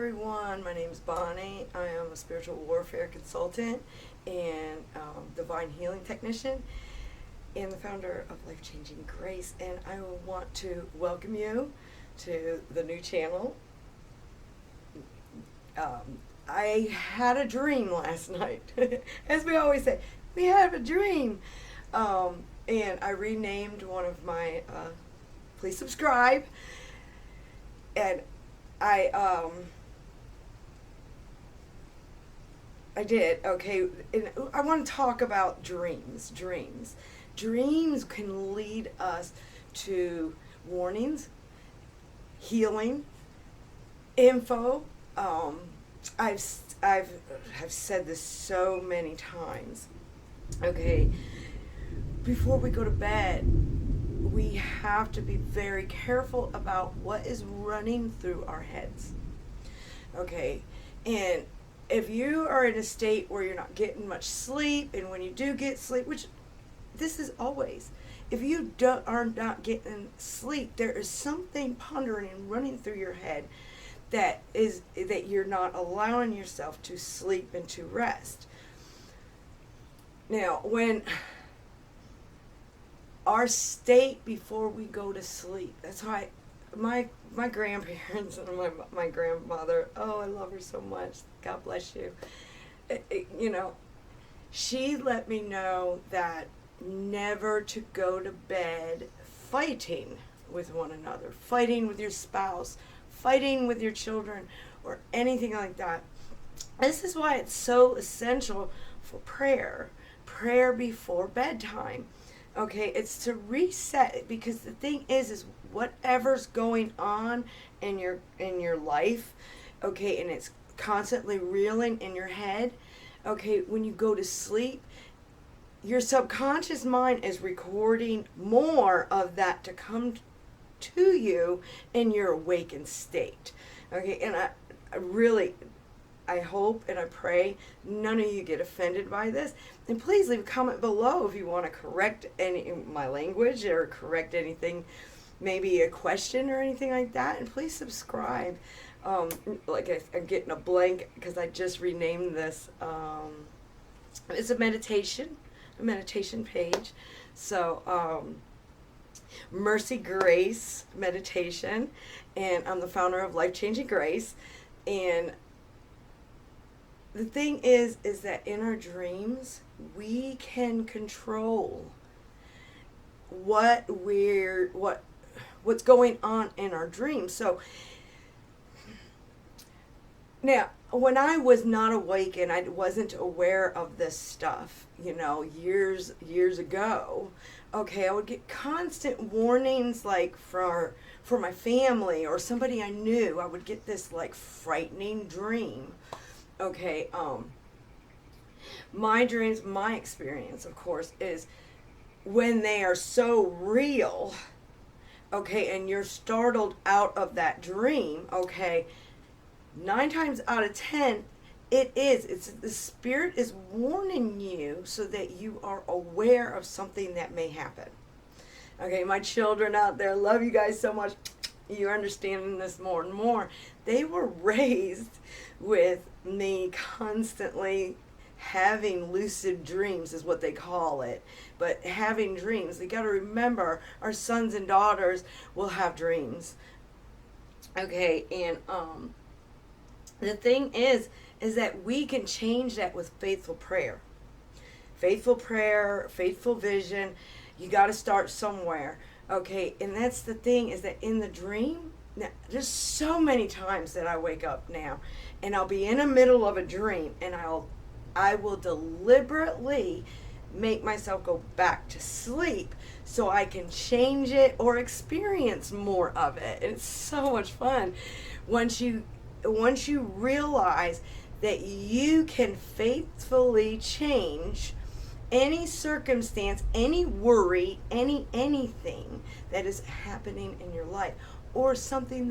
everyone. My name is Bonnie. I am a spiritual warfare consultant and divine healing technician and the founder of Life Changing Grace. And I want to welcome you to the new channel. I had a dream last night. As we always say, we have a dream. And I renamed one of my, please subscribe. And I did, okay, and I want to talk about dreams. Dreams can lead us to warnings, healing, info. I've said this so many times, okay, before we go to bed, we have to be very careful about what is running through our heads. Okay, and if you are in a state where you're not getting much sleep, and when you do get sleep, which this is always, if you are not getting sleep, there is something pondering and running through your head that you're not allowing yourself to sleep and to rest. Now, when our state before we go to sleep. That's why my grandparents and my grandmother, oh, I love her so much. God bless you. She let me know that never to go to bed fighting with one another, fighting with your spouse, fighting with your children, or anything like that. This is why it's so essential for prayer before bedtime. Okay, it's to reset, because the thing is whatever's going on in your life, okay, and it's constantly reeling in your head, okay, when you go to sleep, your subconscious mind is recording more of that to come to you in your awakened state. Okay, and I hope and I pray none of you get offended by this. And please leave a comment below if you want to correct my language or correct anything, maybe a question or anything like that. And please subscribe. I'm getting a blank because I just renamed this. It's a meditation page. So Mercy Grace Meditation. And I'm the founder of Life Changing Grace. And the thing is that in our dreams, we can control what's going on in our dreams. So now, when I was not awake and I wasn't aware of this stuff, years ago, okay, I would get constant warnings, like for my family or somebody I knew. I would get this like frightening dream. Okay, my dreams, my experience, of course, is when they are so real, okay, and you're startled out of that dream, okay, 9 times out of 10, it's the spirit is warning you so that you are aware of something that may happen. Okay, my children out there, love you guys so much. You're understanding this more and more. They were raised with me constantly having lucid dreams, is what they call it. But having dreams, they got to remember, our sons and daughters will have dreams. Okay, and the thing is that we can change that with faithful prayer. Faithful prayer, faithful vision. You got to start somewhere. Okay, and that's the thing, is that in the dream, now, there's so many times that I wake up now and I'll be in the middle of a dream and I will deliberately make myself go back to sleep so I can change it or experience more of it. And it's so much fun once you realize that you can faithfully change any circumstance, any worry, anything that is happening in your life, or something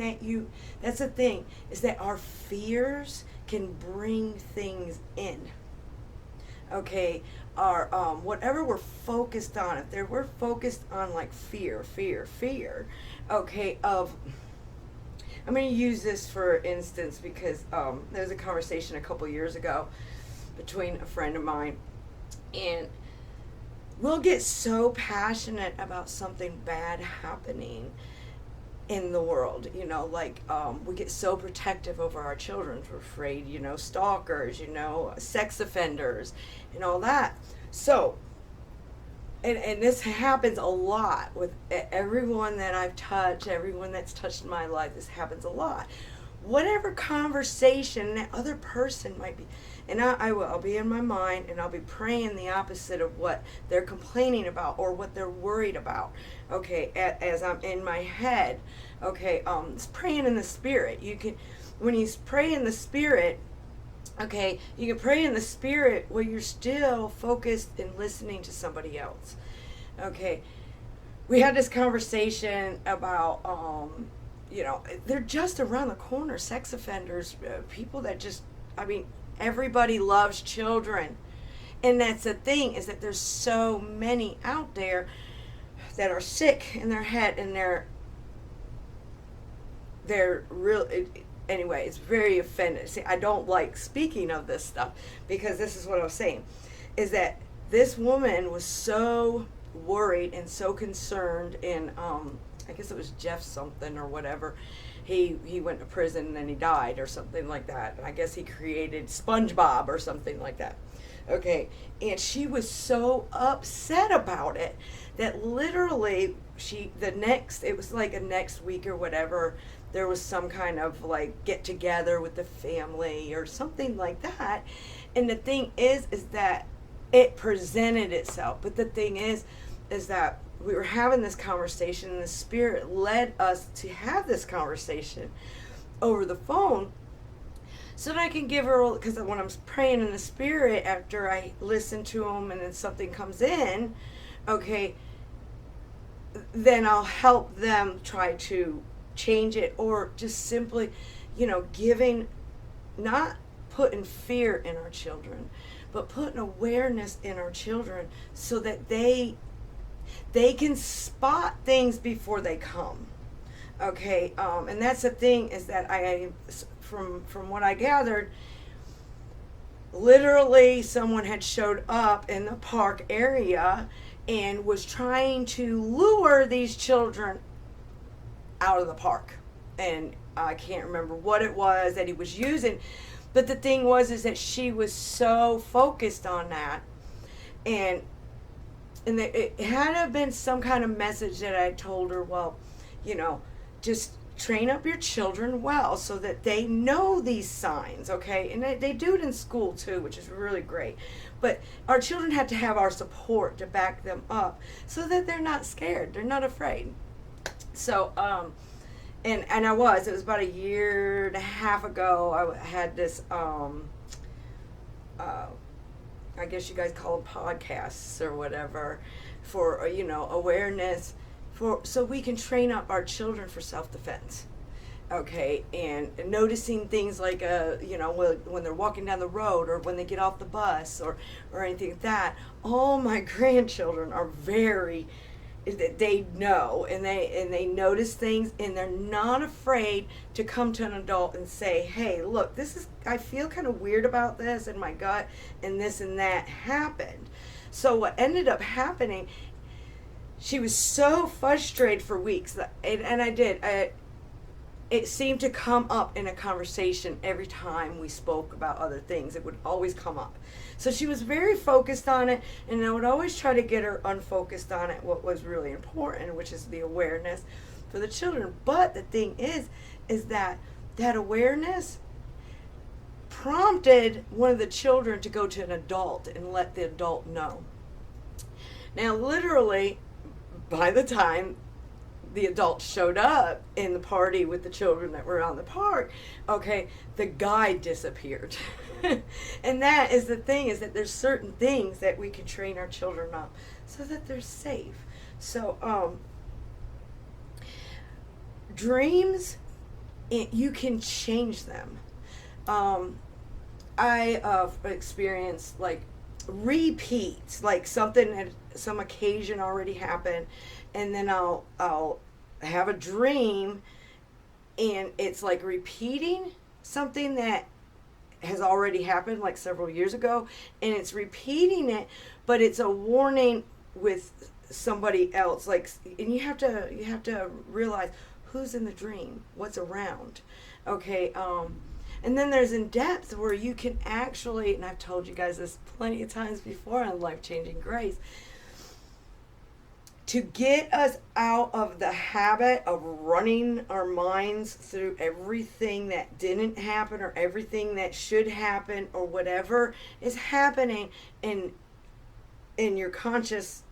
that's the thing, is that our fears can bring things in. Okay, our whatever we're focused on, if we're focused on like fear, okay, I'm going to use this for instance because there was a conversation a couple years ago between a friend of mine, and we'll get so passionate about something bad happening in the world, like we get so protective over our children. We're afraid, stalkers, sex offenders, and all that. So, and this happens a lot with everyone that I've touched, everyone that's touched my life. This happens a lot. Whatever conversation that other person might be, and I'll be in my mind and I'll be praying the opposite of what they're complaining about or what they're worried about. Okay, as I'm in my head. Okay, it's praying in the spirit. When you pray in the spirit, okay, you can pray in the spirit while you're still focused and listening to somebody else. Okay, we had this conversation about, they're just around the corner, sex offenders, people that everybody loves children. And that's the thing, is that there's so many out there that are sick in their head, and they're real. Anyway, it's very offended. See, I don't like speaking of this stuff because this is what I was saying, is that this woman was so worried and so concerned, and I guess it was Jeff something or whatever. He went to prison and then he died or something like that. And I guess he created SpongeBob or something like that. Okay, and she was so upset about it that literally it was like a next week or whatever, there was some kind of like get together with the family or something like that. And the thing is that it presented itself. But the thing is that we were having this conversation, and the Spirit led us to have this conversation over the phone, so that I can give her, because when I'm praying in the Spirit, after I listen to them and then something comes in, okay, then I'll help them try to change it, or just simply, not putting fear in our children, but putting awareness in our children so that they can spot things before they come. Okay, and that's the thing, is that from what I gathered, literally someone had showed up in the park area and was trying to lure these children out of the park. And I can't remember what it was that he was using, but the thing is that she was so focused on that, and it had to have been some kind of message that I told her, well, just train up your children well so that they know these signs, okay? And they do it in school too, which is really great. But our children have to have our support to back them up so that they're not scared, they're not afraid. So, and it was about a year and a half ago, I had this, I guess you guys call them podcasts or whatever, for awareness, so we can train up our children for self-defense. Okay, and noticing things like when they're walking down the road, or when they get off the bus, or anything like that. All my grandchildren are they know, and they notice things, and they're not afraid to come to an adult and say, hey, look, I feel kind of weird about this in my gut, and this and that happened. So what ended up happening, she was so frustrated for weeks, it seemed to come up in a conversation every time we spoke about other things. It would always come up. So she was very focused on it, and I would always try to get her unfocused on it, what was really important, which is the awareness for the children. But the thing is that awareness prompted one of the children to go to an adult and let the adult know. Now, literally, by the time the adults showed up in the party with the children that were on the park, okay, the guy disappeared. And that is the thing, is that there's certain things that we can train our children up so that they're safe. So, dreams, you can change them. I experienced like repeats, like something at some occasion already happened, and then I'll have a dream, and it's like repeating something that has already happened like several years ago, and it's repeating it, but it's a warning with somebody else, like, and you have to realize who's in the dream, what's around. Okay. And then there's in depth where you can actually, and I've told you guys this plenty of times before on Life Changing Grace, to get us out of the habit of running our minds through everything that didn't happen or everything that should happen or whatever is happening in your conscious,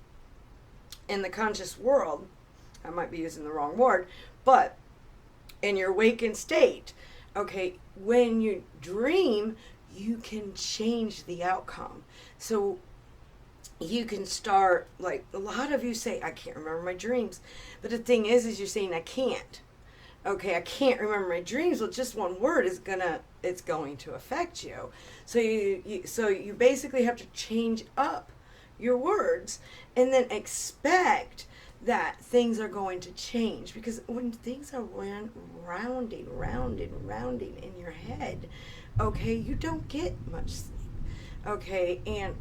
in the conscious world. I might be using the wrong word, but in your awakened state. Okay, when you dream, you can change the outcome. So you can start, like a lot of you say, I can't remember my dreams. But the thing is you're saying I can't. Okay, I can't remember my dreams. Well, just one word is it's going to affect you. So you basically have to change up your words and then expect that things are going to change, because when things are rounding in your head, okay, you don't get much sleep. Okay, and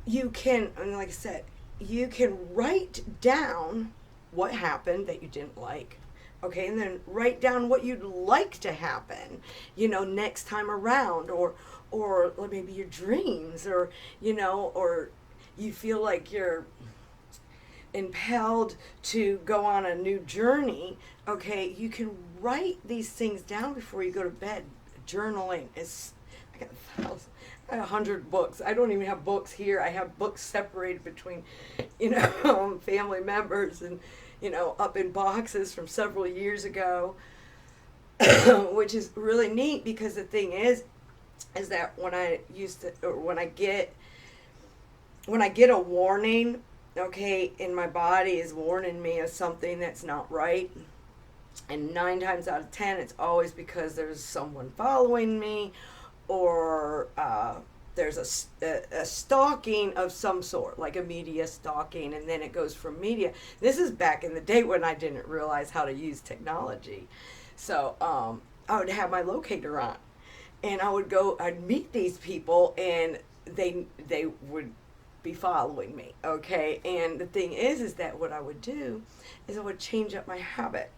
you can, and like I said, you can write down what happened that you didn't like. Okay, and then write down what you'd like to happen, next time around, or maybe your dreams, or or you feel like you're impelled to go on a new journey. Okay, you can write these things down before you go to bed. Journaling is, I got 100 books. I don't even have books here. I have books separated between family members, and up in boxes from several years ago, which is really neat, because the thing is that when I get a warning, okay, and my body is warning me of something that's not right, and 9 times out of 10 it's always because there's someone following me, or there's a stalking of some sort, like a media stalking, and then it goes from media. This is back in the day when I didn't realize how to use technology. So I would have my locator on, and I'd meet these people, and they would be following me. Okay, and the thing is that what I would do is I would change up my habit,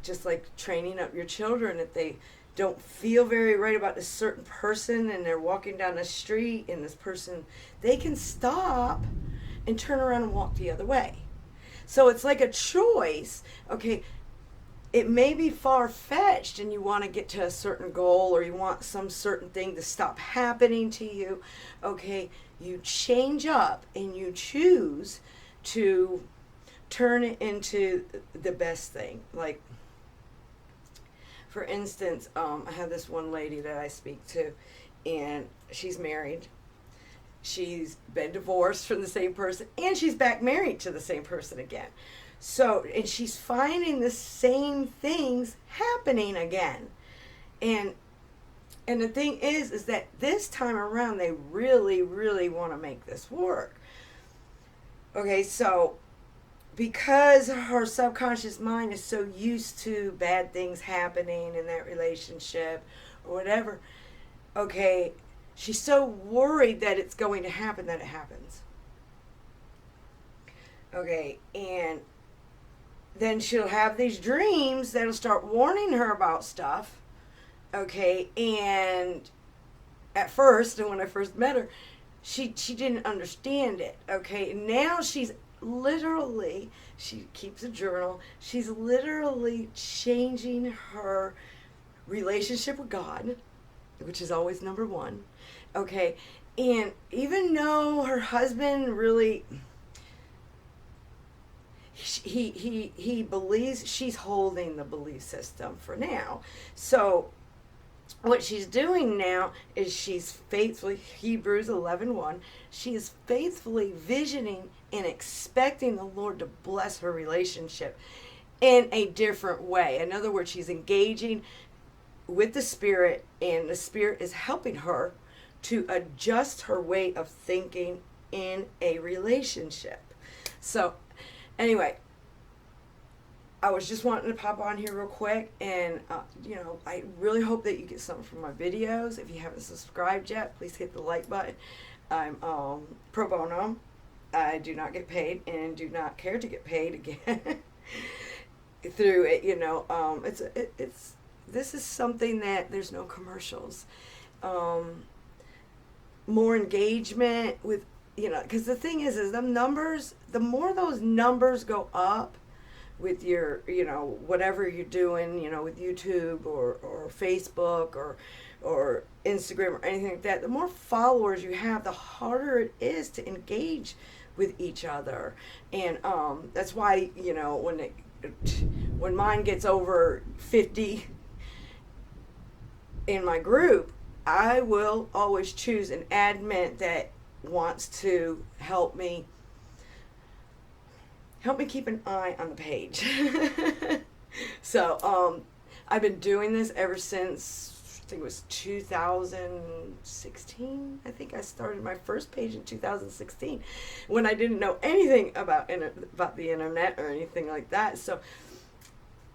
just like training up your children. If they don't feel very right about this certain person, and they're walking down the street, and this person, they can stop and turn around and walk the other way. So it's like a choice. Okay, it may be far-fetched, and you want to get to a certain goal, or you want some certain thing to stop happening to you. Okay, you change up and you choose to turn it into the best thing. Like, for instance, I have this one lady that I speak to, and she's married. She's been divorced from the same person, and she's back married to the same person again. So, and she's finding the same things happening again. And the thing is that this time around, they really, really want to make this work. Okay, so because her subconscious mind is so used to bad things happening in that relationship or whatever, okay, she's so worried that it's going to happen that it happens. Okay, and then she'll have these dreams that'll start warning her about stuff. Okay, and at first, and when I first met her, she didn't understand it. Okay, now she's literally, she keeps a journal, she's literally changing her relationship with God, which is always number one. Okay, and even though her husband really, he believes, she's holding the belief system for now. So what she's doing now is she's faithfully, Hebrews 11:1, she is faithfully visioning and expecting the Lord to bless her relationship in a different way. In other words, she's engaging with the Spirit, and the Spirit is helping her to adjust her way of thinking in a relationship. So anyway, I was just wanting to pop on here real quick, and I really hope that you get something from my videos. If you haven't subscribed yet, please hit the like button. I'm pro bono. I do not get paid and do not care to get paid again through it. This is something that there's no commercials. More engagement with, because the thing is the numbers, the more those numbers go up with your, whatever you're doing, with YouTube or Facebook or Instagram or anything like that, the more followers you have, the harder it is to engage with each other. And that's why, when mine gets over 50 in my group, I will always choose an admin that wants to help me keep an eye on the page. So I've been doing this ever since, I think it was 2016. I think I started my first page in 2016 when I didn't know anything about the internet or anything like that. So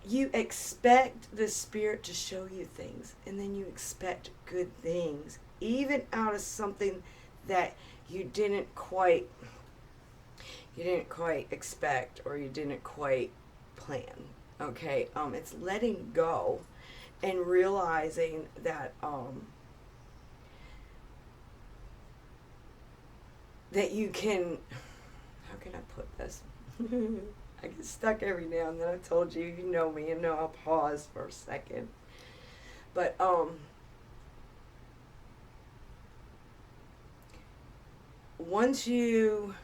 you expect the Spirit to show you things, and then you expect good things, even out of something that you didn't quite expect or you didn't quite plan. Okay, it's letting go and realizing that that you can, how can I put this? I get stuck every now and then. I told you, you know me, I'll pause for a second. But once you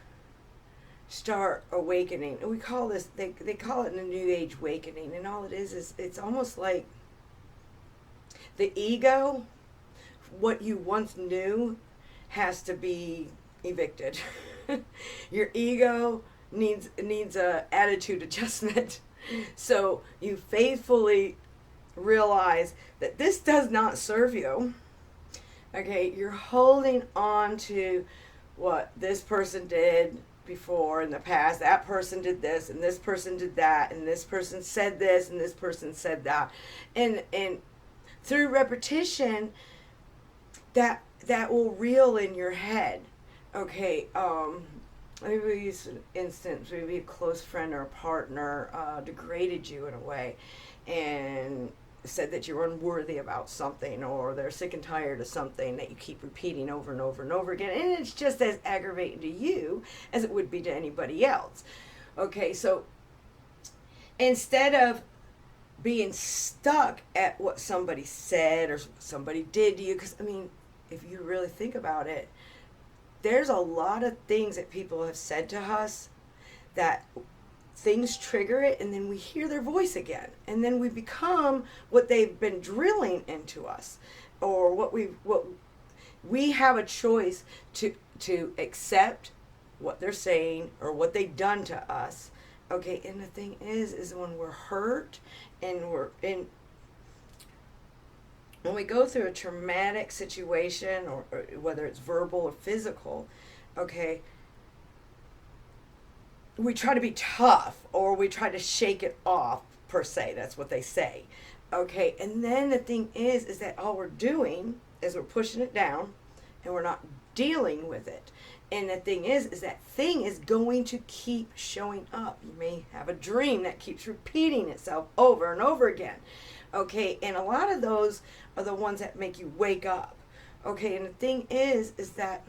start awakening, and we call this, they call it in the New Age awakening, and all it is it's almost like the ego, what you once knew, has to be evicted. Your ego needs a attitude adjustment. So you faithfully realize that this does not serve you. Okay, you're holding on to what this person did before in the past. That person did this, and this person did that, and this person said this, and this person said that, and through repetition, that will reel in your head. Okay, maybe we use an instance, maybe a close friend or a partner degraded you in a way and said that you're unworthy about something, or they're sick and tired of something that you keep repeating over and over and over again, and it's just as aggravating to you as it would be to anybody else. Okay, so instead of being stuck at what somebody said or somebody did to you, because if you really think about it, there's a lot of things that people have said to us that things trigger it, and then we hear their voice again, and then we become what they've been drilling into us, or what we have a choice to accept what they're saying or what they've done to us. Okay, and the thing is when we're hurt and when we go through a traumatic situation, or whether it's verbal or physical, okay, we try to be tough, or we try to shake it off, per se. That's what they say. Okay, and then the thing is that all we're doing is we're pushing it down, and we're not dealing with it. And the thing is that thing is going to keep showing up. You may have a dream that keeps repeating itself over and over again. Okay, and a lot of those are the ones that make you wake up. Okay, and the thing is that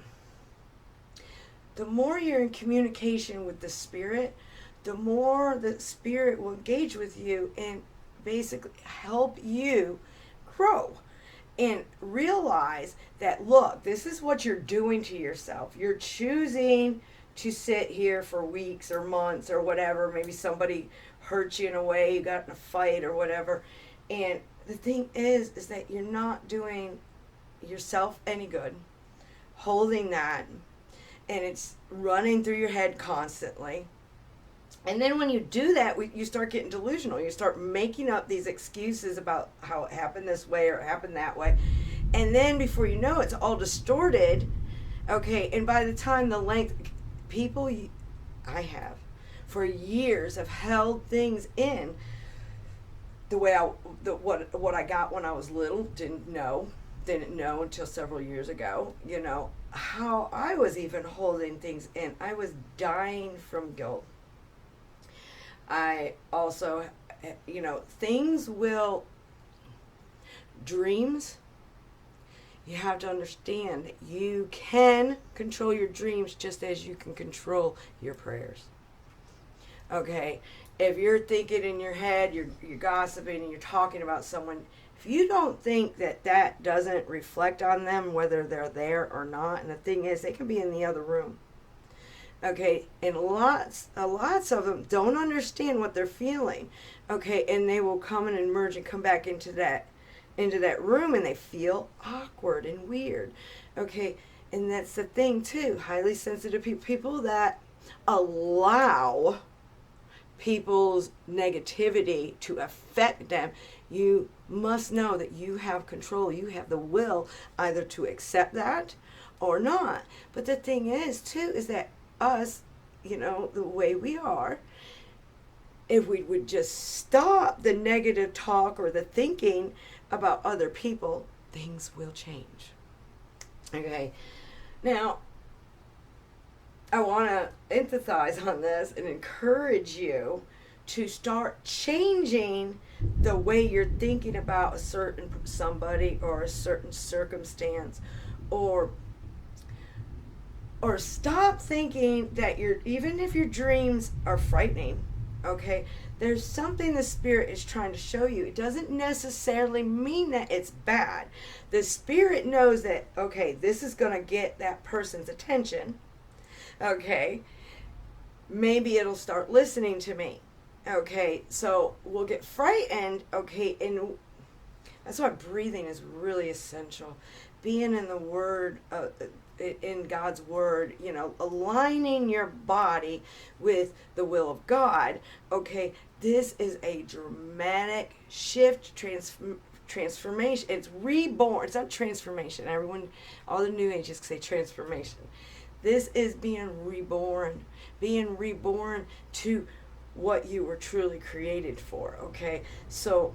the more you're in communication with the Spirit, the more the Spirit will engage with you and basically help you grow and realize that, look, this is what you're doing to yourself. You're choosing to sit here for weeks or months or whatever. Maybe somebody hurt you in a way, you got in a fight or whatever. And the thing is that you're not doing yourself any good holding that, and it's running through your head constantly. And then when you do that, you start getting delusional. You start making up these excuses about how it happened this way or it happened that way. And then before you know it, it's all distorted. Okay, and by the time I have, for years have held things in the way what I got when I was little, didn't know until several years ago, how I was even holding things in. I was dying from guilt. I also, dreams, you have to understand that you can control your dreams just as you can control your prayers. Okay, if you're thinking in your head, you're gossiping and you're talking about someone, if you don't think that doesn't reflect on them, whether they're there or not, and the thing is, they can be in the other room. Okay, and lots of them don't understand what they're feeling. Okay, and they will come and emerge and come back into that room, and they feel awkward and weird. Okay, and that's the thing too. Highly sensitive people that allow people's negativity to affect them, you must know that you have control. You have the will either to accept that or not. But the thing is too is that us, the way we are, if we would just stop the negative talk or the thinking about other people, things will change. Okay, now I want to emphasize on this and encourage you to start changing the way you're thinking about a certain somebody or a certain circumstance, or stop thinking that even if your dreams are frightening, okay, there's something the Spirit is trying to show you. It doesn't necessarily mean that it's bad. The Spirit knows that, okay, this is going to get that person's attention. Okay, maybe it'll start listening to me. Okay, so we'll get frightened. Okay, and that's why breathing is really essential. Being in the Word, in God's Word, aligning your body with the will of God. Okay, this is a dramatic shift, transformation. It's reborn. It's not transformation. Everyone, all the New Ages say transformation. This is being reborn to what you were truly created for, okay? So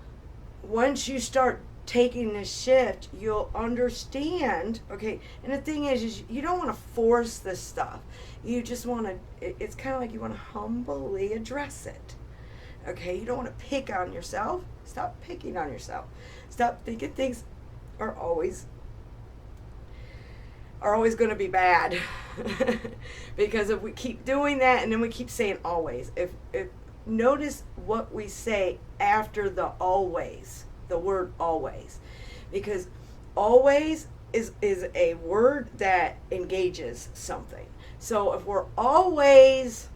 once you start taking this shift, you'll understand, okay? And the thing is you don't want to force this stuff. You just want to, it's kind of like you want to humbly address it, okay? You don't want to pick on yourself. Stop picking on yourself. Stop thinking things are always going to be bad. Because if we keep doing that and then we keep saying always, if notice what we say after the always, the word always, because always is a word that engages something. So if we're always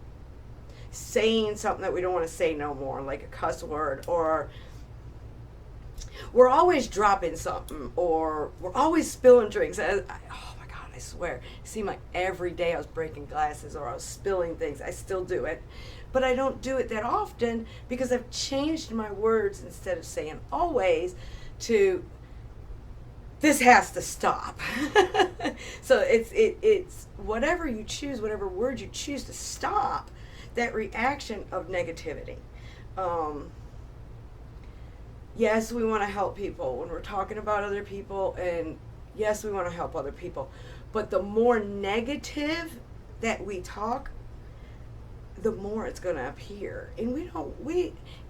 saying something that we don't want to say no more, like a cuss word, or we're always dropping something, or we're always spilling drinks. I swear, it seemed like every day I was breaking glasses or I was spilling things. I still do it. But I don't do it that often because I've changed my words, instead of saying always to this has to stop. So it's whatever you choose, whatever word you choose to stop that reaction of negativity. Yes, we want to help people when we're talking about other people, and yes, we want to help other people. But the more negative that we talk, the more it's going to appear. And we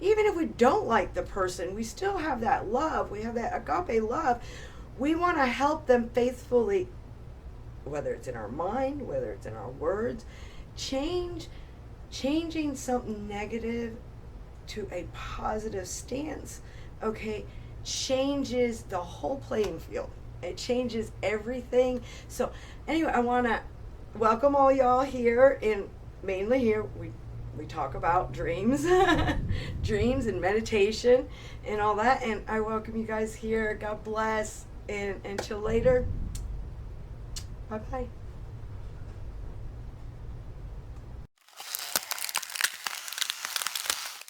even if we don't like the person, we still have that love. We have that agape love. We want to help them faithfully, whether it's in our mind, whether it's in our words. Changing something negative to a positive stance, okay, changes the whole playing field. It changes everything. So anyway, I want to welcome all y'all here, and mainly here we talk about dreams dreams and meditation and all that, and I welcome you guys here. God bless, and until later, bye bye.